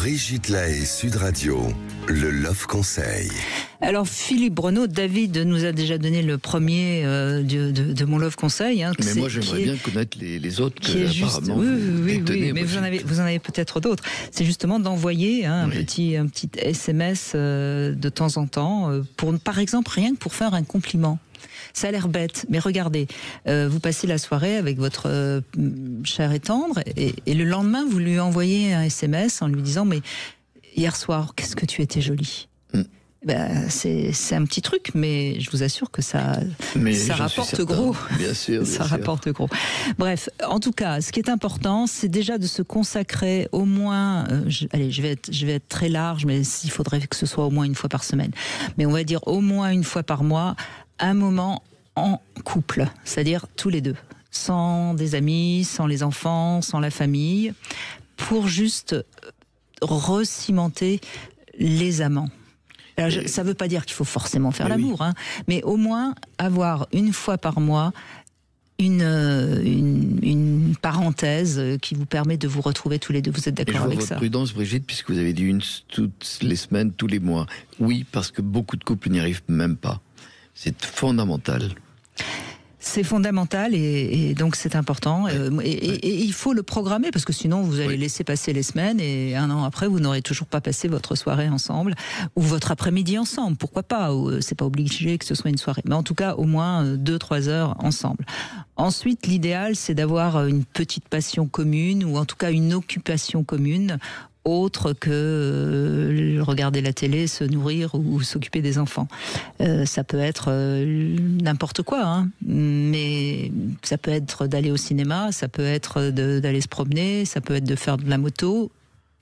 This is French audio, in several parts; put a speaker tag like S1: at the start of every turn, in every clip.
S1: Brigitte Lahaie, Sud Radio, le Love Conseil.
S2: Alors Philippe Bruneau, David nous a déjà donné le premier de mon Love Conseil. Hein,
S3: mais moi j'aimerais bien connaître les autres
S2: qui est juste, oui, mais vous en avez peut-être d'autres. C'est justement d'envoyer un petit SMS de temps en temps, par exemple rien que pour faire un compliment. Ça a l'air bête, mais regardez, vous passez la soirée avec votre cher et tendre, et le lendemain, vous lui envoyez un SMS en lui disant « Mais hier soir, qu'est-ce que tu étais jolie !» c'est un petit truc, mais je vous assure que ça rapporte gros.
S3: Bien sûr.
S2: Ça rapporte gros. Bref, en tout cas, ce qui est important, c'est déjà de se consacrer au moins, je vais être très large, mais il faudrait que ce soit au moins une fois par semaine. Mais on va dire au moins une fois par mois, un moment en couple, c'est-à-dire tous les deux, sans des amis, sans les enfants, sans la famille, pour juste recimenter les amants. Alors, ça ne veut pas dire qu'il faut forcément faire l'amour, hein, mais au moins avoir une fois par mois une parenthèse qui vous permet de vous retrouver tous les deux. Vous êtes d'accord avec ça?
S3: Votre prudence, Brigitte, puisque vous avez dit toutes les semaines, tous les mois. Oui, parce que beaucoup de couples n'y arrivent même pas. C'est fondamental.
S2: C'est fondamental et donc c'est important. Et il faut le programmer parce que sinon vous allez laisser passer les semaines et un an après vous n'aurez toujours pas passé votre soirée ensemble ou votre après-midi ensemble. Pourquoi pas? C'est pas obligé que ce soit une soirée, mais en tout cas au moins 2-3 heures ensemble. Ensuite, l'idéal c'est d'avoir une petite passion commune ou en tout cas une occupation commune. Autre que regarder la télé, se nourrir ou s'occuper des enfants. Ça peut être n'importe quoi, hein. Mais ça peut être d'aller au cinéma, ça peut être d'aller se promener, ça peut être de faire de la moto,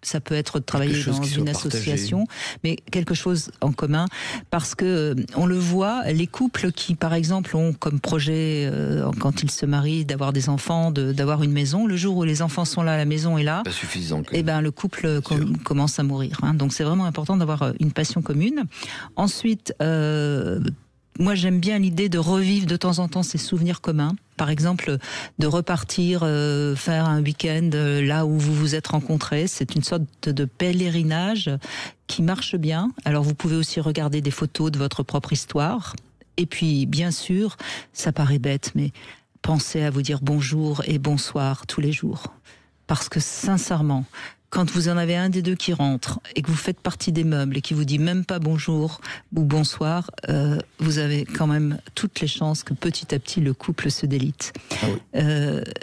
S2: ça peut être de travailler dans une association, mais quelque chose en commun, parce que on le voit, les couples qui, par exemple, ont comme projet, quand ils se marient, d'avoir des enfants, d'avoir une maison, le jour où les enfants sont là, la maison est là,
S3: pas suffisant.
S2: Et ben le couple commence à mourir. Hein. Donc c'est vraiment important d'avoir une passion commune. Ensuite, moi j'aime bien l'idée de revivre de temps en temps ces souvenirs communs. Par exemple, de repartir faire un week-end là où vous vous êtes rencontrés. C'est une sorte de pèlerinage qui marche bien. Alors vous pouvez aussi regarder des photos de votre propre histoire. Et puis, bien sûr, ça paraît bête, mais pensez à vous dire bonjour et bonsoir tous les jours. Parce que sincèrement, quand vous en avez un des deux qui rentre et que vous faites partie des meubles et qui vous dit même pas bonjour ou bonsoir, vous avez quand même toutes les chances que petit à petit le couple se délite.
S3: Ah oui.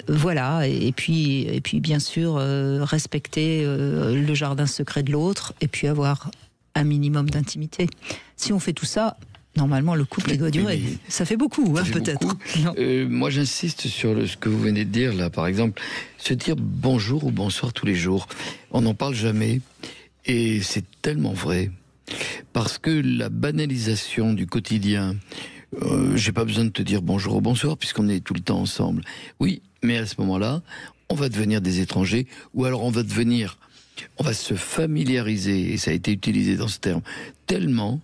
S2: Voilà, et puis bien sûr respecter le jardin secret de l'autre et puis avoir un minimum d'intimité. Si on fait tout ça, normalement le couple doit durer. Ça fait beaucoup, peut-être.
S3: Moi j'insiste sur ce que vous venez de dire là, par exemple, se dire bonjour ou bonsoir tous les jours. On n'en parle jamais et c'est tellement vrai parce que la banalisation du quotidien, j'ai pas besoin de te dire bonjour ou bonsoir puisqu'on est tout le temps ensemble. Oui, mais à ce moment-là, on va devenir des étrangers ou alors on va se familiariser, et ça a été utilisé dans ce terme, tellement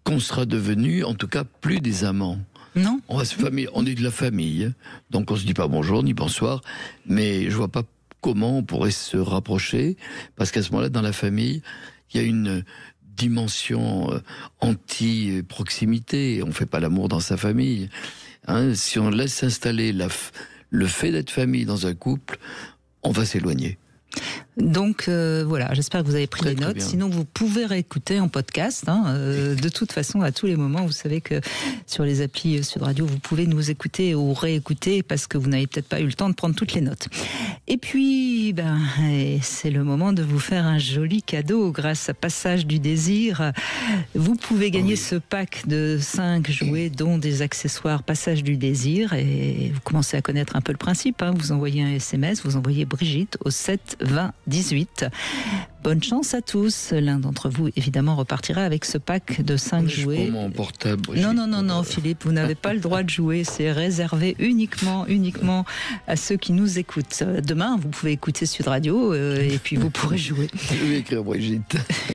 S3: qu'on sera devenu, en tout cas, plus des amants.
S2: Non.
S3: On est de la famille, donc on se dit pas bonjour ni bonsoir, mais je vois pas comment on pourrait se rapprocher, parce qu'à ce moment-là, dans la famille, il y a une dimension anti-proximité. On fait pas l'amour dans sa famille. Hein, si on laisse s'installer le fait d'être famille dans un couple, on va s'éloigner.
S2: Donc voilà, j'espère que vous avez pris des notes.
S3: Bien.
S2: Sinon, vous pouvez réécouter en podcast. De toute façon, à tous les moments, vous savez que sur les applis Sud Radio, vous pouvez nous écouter ou réécouter parce que vous n'avez peut-être pas eu le temps de prendre toutes les notes. Et puis, c'est le moment de vous faire un joli cadeau grâce à Passage du Désir. Vous pouvez gagner ce pack de 5 jouets, dont des accessoires Passage du Désir. Et vous commencez à connaître un peu le principe. Vous envoyez un SMS, vous envoyez Brigitte au 7 20 18. Bonne chance à tous. L'un d'entre vous, évidemment, repartira avec ce pack de 5 jouets.
S3: Mon portable,
S2: non, Philippe, vous n'avez pas le droit de jouer. C'est réservé uniquement à ceux qui nous écoutent. Demain, vous pouvez écouter Sud Radio et puis vous pourrez jouer.
S3: Je vais écrire Brigitte.